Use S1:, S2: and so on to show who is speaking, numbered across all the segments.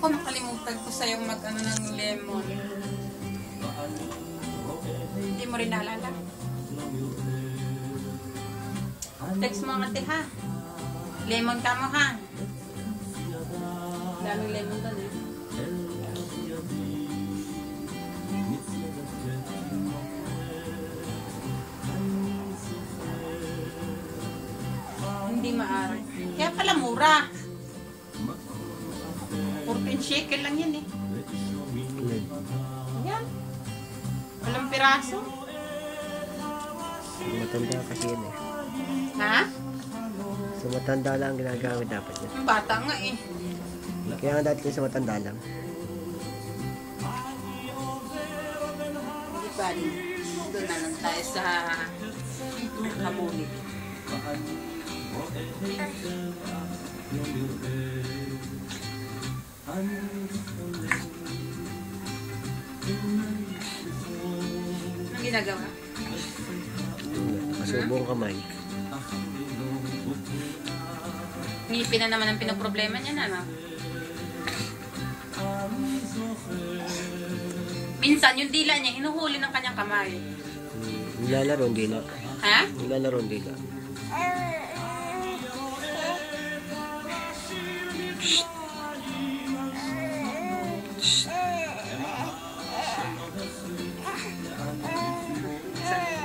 S1: Naku, nakalimutan ko sa'yo mag-ano ng lemon. Hindi mo rin naalala. Text mo ang ate ha. Lemon ka mo ha. Daming lemon doon eh. Hindi maaari. Kaya pala mura. 14 shekel lang yan eh. Yan. Walang piraso.
S2: Matanda kasi yan eh.
S1: Ha?
S2: Sa matanda lang ginagamit dapat yan.
S1: Ang bata nga eh.
S2: Kaya nga dati sa matanda lang.
S1: Hindi pa rin. Doon na lang tayo sa kamulit. Anong ginagawa?
S2: Masubong kamay.
S1: Ngipin na naman ang pinoproblema niya na. Minsan, yung dila niya, hinuhuli ng kanyang kamay.
S2: Nilalaro ang dila.
S1: Ha?
S2: Nilalaro ang dila.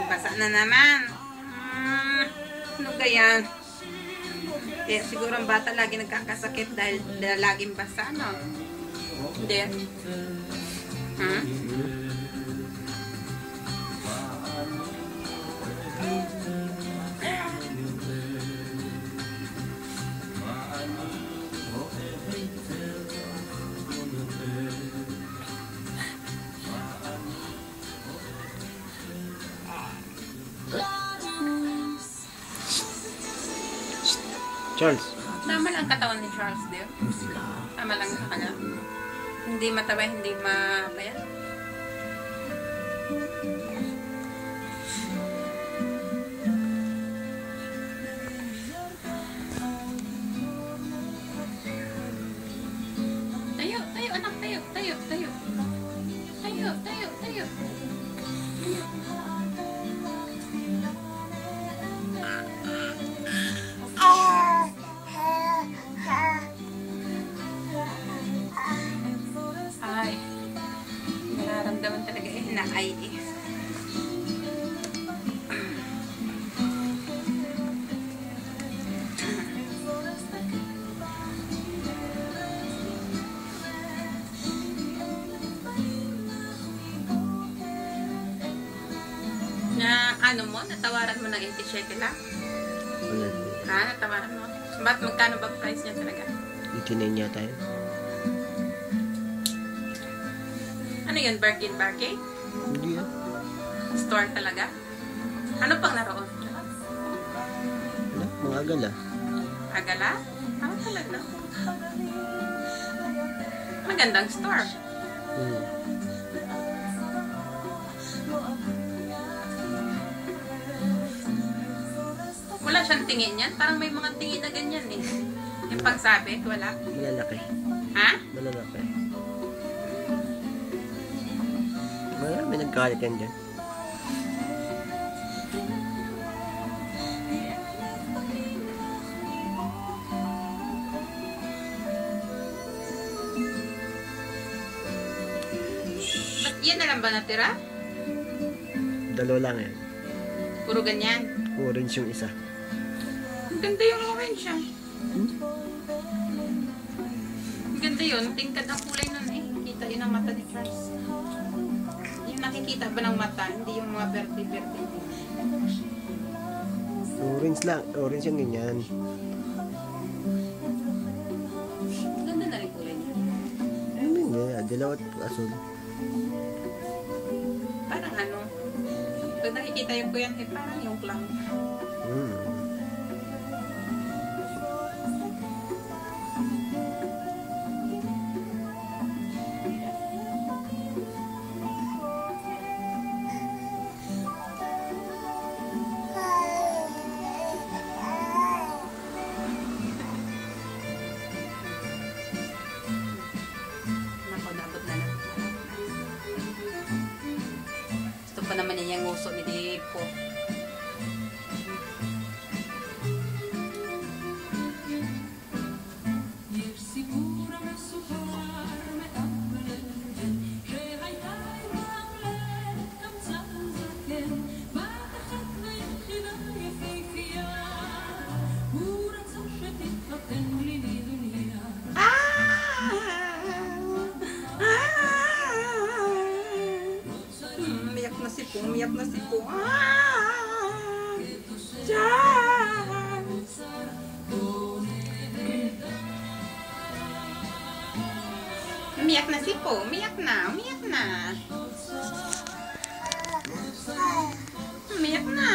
S1: Basa na naman. Ano kaya? Eh, siguro ang bata lagi nagkakasakit dahil laging basa, no? Hindi. Hmm?
S2: Charles.
S1: Tama lang katawan ni Charles, dear. Tama lang sa kanya. Hindi mataba, hindi mapayat. Tayo, tayo, anak, tayo, tayo, tayo. Tayo, tayo, tayo. Ay, nararamdaman talaga eh, na ay eh. Na ano mo, natawaran mo ng 87 lang?
S2: Wala.
S1: Ha, natawaran mo? Ba't magkano ba price niya talaga?
S2: Itinayin niya tayo.
S1: Ano yun, Birkin Barkey?
S2: Hindi yan.
S1: Store talaga? Ano pang naroon?
S2: Wala. Mga agala.
S1: Agala? Ano talaga? Magandang store. Wala siyang tingin yan. Parang may mga tingin na ganyan eh. Yung pagsabit, wala.
S2: Malalaki.
S1: Ha?
S2: Malalaki. Wala, may nagkalit yan dyan.
S1: Ba't yan na lang ba natira?
S2: Dalawa lang yan.
S1: Puro ganyan.
S2: Orange yung isa.
S1: Ang ganda yung orange siya. Ang ganda yun. Tingkad ang kulay nun eh. Kita yun ang mata ni Charles. Yung nakikita ba ng mata, hindi yung mga verde-verde.
S2: Orange lang. Orange yung ganyan.
S1: Ang ganda na rin kulay niya.
S2: Ano yun eh? Dilaw at asul.
S1: Parang ano, pag nakikita yung kuyan, eh parang yung clown. pa naman niya yung nguso ni Dipo. Umiyak na si Po. Charles! Umiyak na si Po. Umiyak na. Umiyak na. Umiyak na.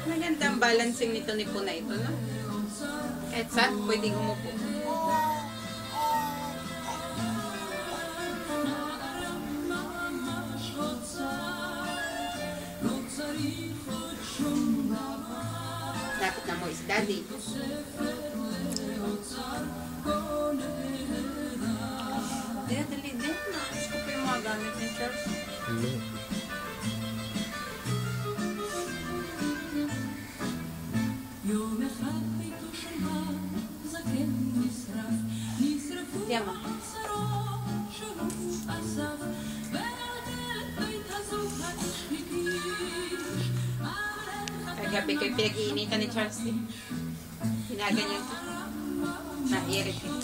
S1: Magandang balancing nito ni Po na ito, no? Kahit saan, pwedeng umupo. Lapit na mo is daddy. Dali. Nakis ko po yung mga gamit ni Charles. Diyan mo. Kagabi ko yung pinag-iinitan ni Charles. Hinaganyan ko. Na-irit eh.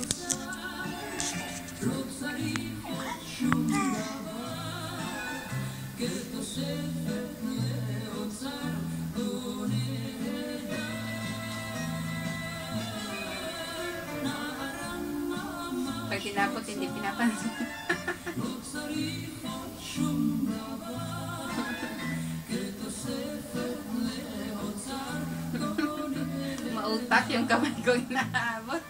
S1: Pag tinapot, hindi pinapansin. Mautak yung kamay ko inaabot.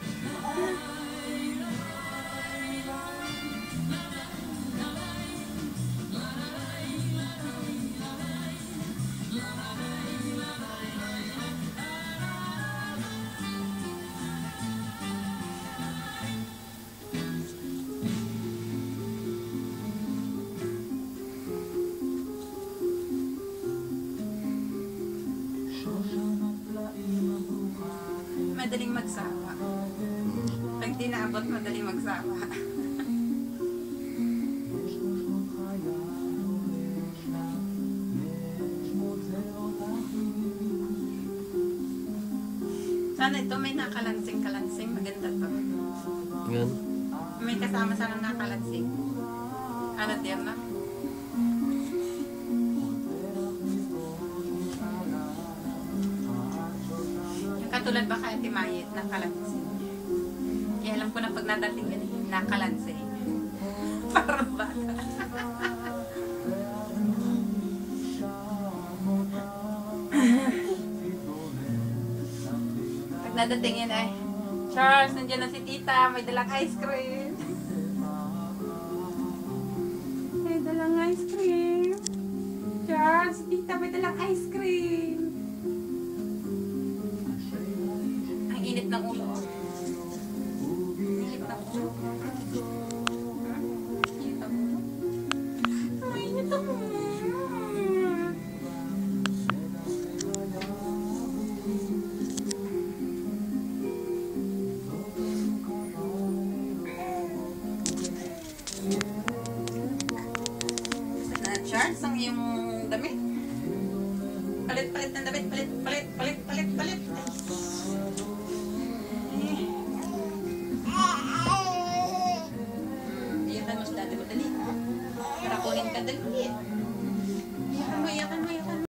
S1: Madaling magsawa. Pag di naabot, madaling magsawa. Sana ito may nakalansing. Maganda to.
S2: Yan.
S1: May kasama sanang nakalansing. Ano diyan na? Katulad ba kaya Timayet, nakalansi. Kaya alam ko na pag nadating yan, nakalansi. Parang bata. Pag nadating yan ay, Charles, nandiyan na si tita, may dalang ice cream. May dalang ice cream. Charles, si tita, may dalang ice cream. Init ng ulo. Init ng ulo. Init ng ulo. Ay, init ang ulo. Charles, ang iyong damit. Palit ng damit. Palit. Iyan mo sa dati mo dali. Para kunin ka dali.